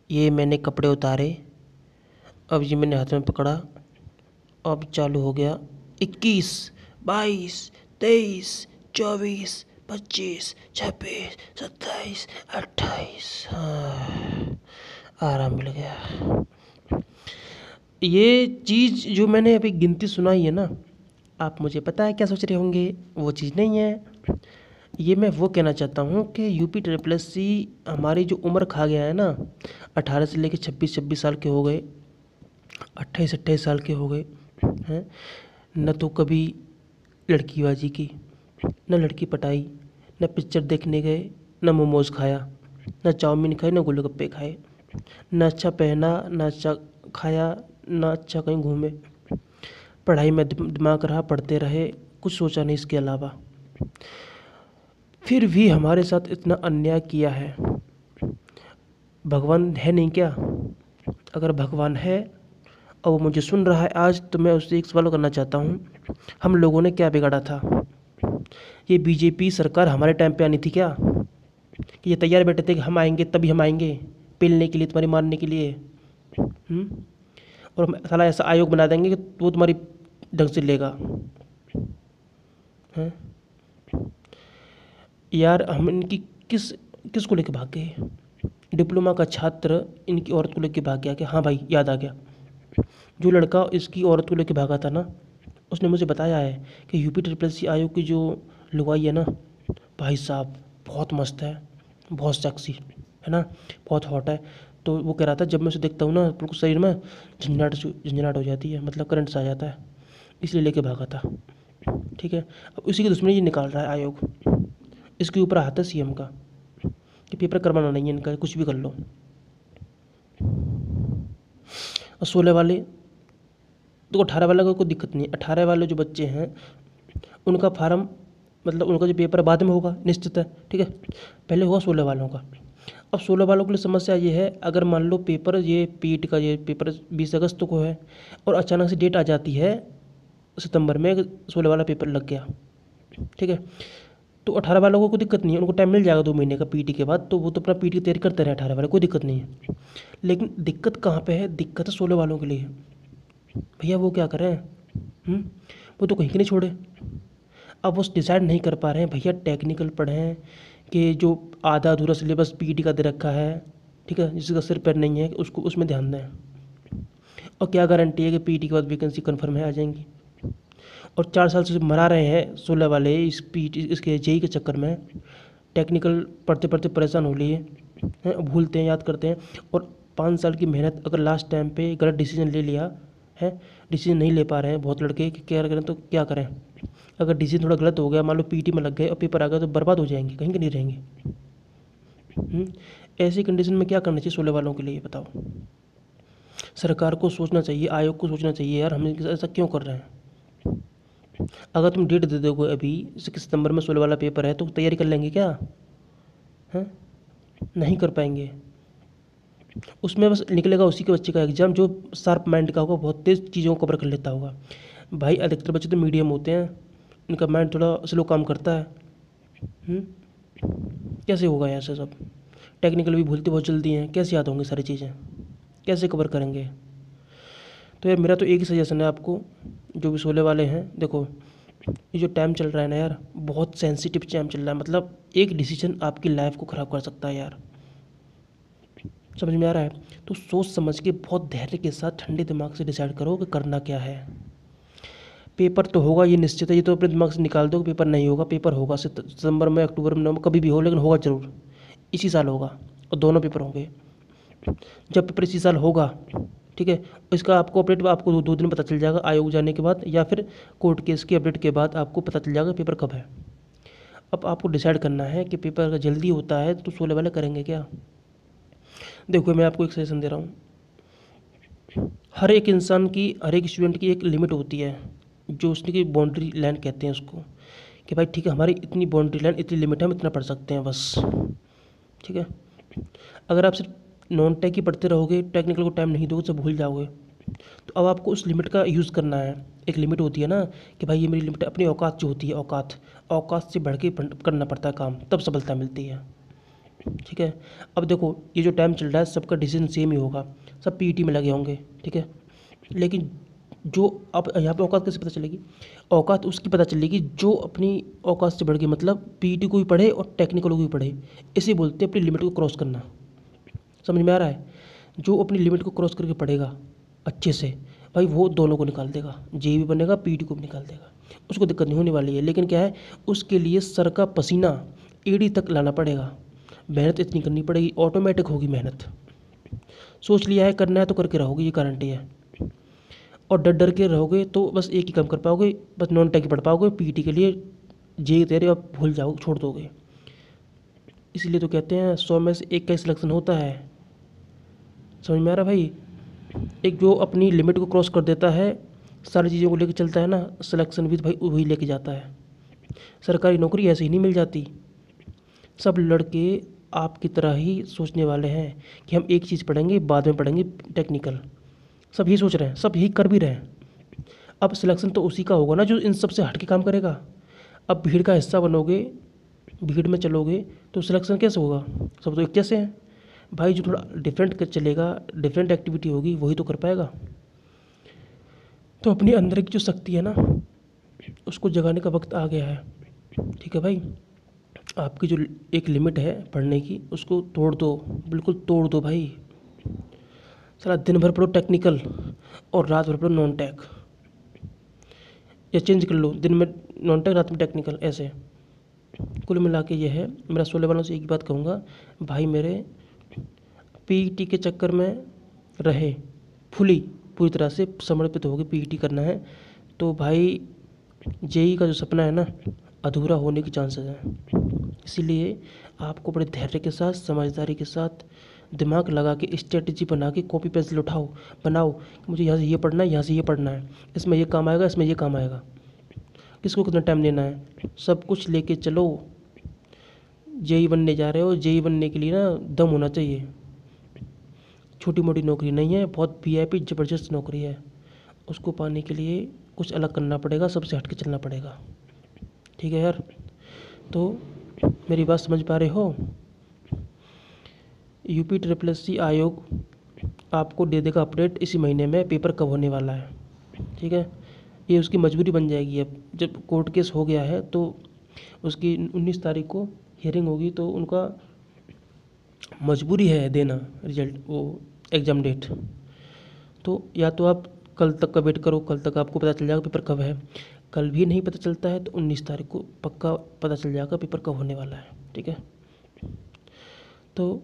ये मैंने कपड़े उतारे, अब ये मैंने हाथ में पकड़ा, अब चालू हो गया। 21, 22, 23, 24, 25, 26, 27, 28। हाँ, आराम मिल गया। ये चीज़ जो मैंने अभी गिनती सुनाई है ना, आप मुझे पता है क्या सोच रहे होंगे, वो चीज़ नहीं है। ये मैं वो कहना चाहता हूँ कि यूपी ट्रिपल एस सी हमारी जो उम्र खा गया है ना, 18 से लेकर 26-26 साल के हो गए, 28-28 साल के हो गए हैं। न तो कभी लड़कीबाजी की, न लड़की पटाई, न पिक्चर देखने गए, न मोमोज खाया, न चाउमीन खाए, न गोलगप्पे खाए, न अच्छा पहना, न अच्छा खाया, न अच्छा कहीं घूमे। पढ़ाई में दिमाग रहा, पढ़ते रहे, कुछ सोचा नहीं इसके अलावा। फिर भी हमारे साथ इतना अन्याय किया है। भगवान है नहीं क्या? अगर भगवान है और वो मुझे सुन रहा है आज, तो मैं उससे एक सवाल करना चाहता हूँ, हम लोगों ने क्या बिगाड़ा था? ये बीजेपी सरकार हमारे टाइम पे आनी थी क्या? कि ये तैयार बैठे थे कि हम आएंगे तभी हम आएंगे पेलने के लिए, तुम्हारी मारने के लिए। और हम साला ऐसा आयोग बना देंगे कि वो तुम्हारी ढंग से लेगा। हैं यार, हम इनकी किस किस को लेके भाग गए? डिप्लोमा का छात्र इनकी औरत को लेके भाग गया कि हाँ भाई याद आ गया। जो लड़का इसकी औरत को लेके भागा था ना, उसने मुझे बताया है कि यूपी ट्रिपल सी आयोग की जो लुगाई है ना, भाई साहब बहुत मस्त है, बहुत सेक्सी है ना, बहुत हॉट है। तो वो कह रहा था जब मैं उसे देखता हूँ ना, बिल्कुल शरीर में झंझनाहट हो जाती है, मतलब करंट सा आ जाता है, इसलिए लेके भागा था। ठीक है, अब उसी की दुश्मनी ये निकाल रहा है आयोग। इसके ऊपर हाथ है सीएम का कि पेपर करवाना नहीं है इनका, कुछ भी कर लो। और 16 वाले तो 18 वाले को कोई दिक्कत नहीं है। 18 वाले जो बच्चे हैं उनका फार्म, मतलब उनका जो पेपर बाद में होगा निश्चित है। ठीक है, पहले हुआ 16 वालों का। अब 16 वालों के लिए समस्या ये है, अगर मान लो पेपर ये पीट का ये पेपर 20 अगस्त को है और अचानक से डेट आ जाती है सितंबर में, 16 वाला पेपर लग गया। ठीक है, तो 18 वालों को कोई दिक्कत नहीं है, उनको टाइम मिल जाएगा 2 महीने का पीटी के बाद, तो वो तो अपना पीटी की तैयारी करते रहे 18 वाले, कोई दिक्कत नहीं है। लेकिन दिक्कत कहाँ पे है? दिक्कत है 16 वालों के लिए। भैया वो क्या करें? वो तो कहीं के नहीं छोड़े। अब वो डिसाइड नहीं कर पा रहे हैं भैया टेक्निकल पढ़ें कि जो आधा अधूरा सिलेबस पीटी का दे रखा है, ठीक है, जिसका सिर पैर नहीं है, उसको उसमें ध्यान दें। और क्या गारंटी है कि पीटी के बाद वैकेंसी कन्फर्म है आ जाएंगी? और 4 साल से मरा रहे हैं 16 वाले इस पीटी इसके जेई के चक्कर में, टेक्निकल पढ़ते पढ़ते परेशान हो लिए हैं, भूलते हैं, याद करते हैं। और 5 साल की मेहनत अगर लास्ट टाइम पे गलत डिसीजन ले लिया है, डिसीजन नहीं ले पा रहे हैं बहुत लड़के कि क्या करें, तो क्या करें? अगर डिसीजन थोड़ा गलत हो गया, मान लो पीटी में लग गए और पेपर आ गया, तो बर्बाद हो जाएंगे, कहीं के नहीं रहेंगे। ऐसी कंडीशन में क्या करना चाहिए 16 वालों के लिए, बताओ? सरकार को सोचना चाहिए, आयोग को सोचना चाहिए यार, हम ऐसा क्यों कर रहे हैं? अगर तुम डेट दे दोगे अभी, 6 सितंबर में 16 वाला पेपर है, तो तैयारी कर लेंगे क्या? हैं? नहीं कर पाएंगे। उसमें बस निकलेगा उसी के बच्चे का एग्ज़ाम जो शार्प माइंड का होगा, बहुत तेज़ चीज़ों को कवर कर लेता होगा। भाई अधिकतर बच्चे तो मीडियम होते हैं, इनका माइंड थोड़ा स्लो काम करता है। हम्म? कैसे होगा यार से सब? टेक्निकल भी भूलते बहुत जल्दी हैं, कैसे याद होंगी सारी चीज़ें, कैसे कवर करेंगे? तो यार मेरा तो एक ही सजेशन है आपको, जो भी 16 वाले हैं, देखो ये जो टाइम चल रहा है ना यार, बहुत सेंसिटिव टाइम चल रहा है, मतलब एक डिसीजन आपकी लाइफ को ख़राब कर सकता है यार। समझ में आ रहा है? तो सोच समझ के बहुत धैर्य के साथ ठंडे दिमाग से डिसाइड करो कि करना क्या है। पेपर तो होगा ये निश्चित है, ये तो अपने दिमाग से निकाल दो कि पेपर नहीं होगा, पेपर होगा सितंबर में, अक्टूबर में, नवंबर, कभी भी हो, लेकिन होगा ज़रूर, इसी साल होगा। और दोनों पेपर होंगे। जब पेपर इसी साल होगा, ठीक है, इसका आपको अपडेट आपको 2 दिन पता चल जाएगा आयोग जाने के बाद, या फिर कोर्ट केस के अपडेट के बाद आपको पता चल जाएगा पेपर कब है। अब आपको डिसाइड करना है कि पेपर अगर जल्दी होता है तो 16 वाले करेंगे क्या? देखो मैं आपको एक सजेशन दे रहा हूँ, हर एक इंसान की, हर एक स्टूडेंट की एक लिमिट होती है, जो उसने की बाउंड्री लाइन कहते हैं उसको, कि भाई ठीक है हमारी इतनी बाउंड्री लाइन, इतनी लिमिट है, हम इतना पढ़ सकते हैं बस। ठीक है, अगर आप सिर्फ नॉन टेक ही पढ़ते रहोगे, टेक्निकल को टाइम नहीं दोगे तो भूल जाओगे। तो अब आपको उस लिमिट का यूज़ करना है। एक लिमिट होती है ना कि भाई ये मेरी लिमिट है, अपनी औकात जो होती है, औकात औकात से बढ़ के करना पड़ता है काम, तब सफलता मिलती है। ठीक है। अब देखो ये जो टाइम चल रहा है सबका डिसीजन सेम ही होगा, सब पीईटी में लगे होंगे, ठीक है। लेकिन जो अब यहाँ पे औकात कैसे पता चलेगी? औकात उसकी पता चलेगी जो अपनी औकात से बढ़ के, मतलब पीईटी को भी पढ़े और टेक्निकल को भी पढ़े। इसे बोलते हैं अपनी लिमिट को क्रॉस करना। समझ में आ रहा है? जो अपनी लिमिट को क्रॉस करके पढ़ेगा अच्छे से, भाई वो दोनों को निकाल देगा, जेई भी बनेगा, पीईटी को भी निकाल देगा, उसको दिक्कत नहीं होने वाली है। लेकिन क्या है, उसके लिए सर का पसीना एड़ी तक लाना पड़ेगा, मेहनत इतनी करनी पड़ेगी, ऑटोमेटिक होगी मेहनत। सोच लिया है करना है तो करके रहोगे, ये गारंटी है। और डर डर के रहोगे तो बस एक ही काम कर पाओगे, बस नॉन टेक ही पढ़ पाओगे, पीईटी के लिए जेई तेरे आप भूल जाओगे, छोड़ दोगे। इसलिए तो कहते हैं 100 में से एक का सिलेक्शन होता है। समझ में आ रहा भाई? एक जो अपनी लिमिट को क्रॉस कर देता है, सारी चीज़ों को लेकर चलता है ना, सिलेक्शन भी तो भाई वही लेके जाता है। सरकारी नौकरी ऐसे ही नहीं मिल जाती। सब लड़के आपकी तरह ही सोचने वाले हैं कि हम एक चीज़ पढ़ेंगे, बाद में पढ़ेंगे टेक्निकल। सब यही सोच रहे हैं, सब यही कर भी रहे हैं। अब सिलेक्शन तो उसी का होगा ना जो इन सब से हट के काम करेगा। अब भीड़ का हिस्सा बनोगे, भीड़ में चलोगे तो सिलेक्शन कैसे होगा? सब तो एक जैसे हैं भाई। जो थोड़ा डिफरेंट कर चलेगा, डिफरेंट एक्टिविटी होगी, वही तो कर पाएगा। तो अपनी अंदर की जो शक्ति है ना, उसको जगाने का वक्त आ गया है। ठीक है भाई, आपकी जो एक लिमिट है पढ़ने की, उसको तोड़ दो, बिल्कुल तोड़ दो भाई। सारा दिन भर पढ़ो टेक्निकल और रात भर पढ़ो नॉन टेक, या चेंज कर लो, दिन में नॉन टेक, रात में टेक्निकल, ऐसे। कुल मिला के ये है। मेरा 16 वालों से एक ही बात कहूँगा, भाई मेरे पीईटी के चक्कर में रहे पूरी तरह से समर्पित होकर पीईटी करना है तो भाई जेई का जो सपना है ना, अधूरा होने की चांसेस हैं। इसीलिए आपको बड़े धैर्य के साथ, समझदारी के साथ, दिमाग लगा के, स्ट्रेटजी बना के, कॉपी पेंसिल उठाओ, बनाओ कि मुझे यहाँ से ये पढ़ना है, यहाँ से ये पढ़ना है, इसमें ये काम आएगा, इसमें ये काम आएगा, किसको कितना टाइम देना है, सब कुछ लेके चलो। जेई बनने जा रहे हो, जेई बनने के लिए ना दम होना चाहिए। छोटी मोटी नौकरी नहीं है, बहुत वीआईपी ज़बरदस्त नौकरी है। उसको पाने के लिए कुछ अलग करना पड़ेगा, सबसे हट के चलना पड़ेगा। ठीक है यार, तो मेरी बात समझ पा रहे हो? यूपी SSC आयोग आपको दे देगा अपडेट इसी महीने में पेपर कब होने वाला है। ठीक है, ये उसकी मजबूरी बन जाएगी। अब जब कोर्ट केस हो गया है तो उसकी 19 तारीख को हियरिंग होगी, तो उनका मजबूरी है देना रिजल्ट, वो एग्ज़ाम डेट। तो या तो आप कल तक का वेट करो, कल तक आपको पता चल जाएगा पेपर कब है। कल भी नहीं पता चलता है तो 19 तारीख को पक्का पता चल जाएगा पेपर कब होने वाला है। ठीक है, तो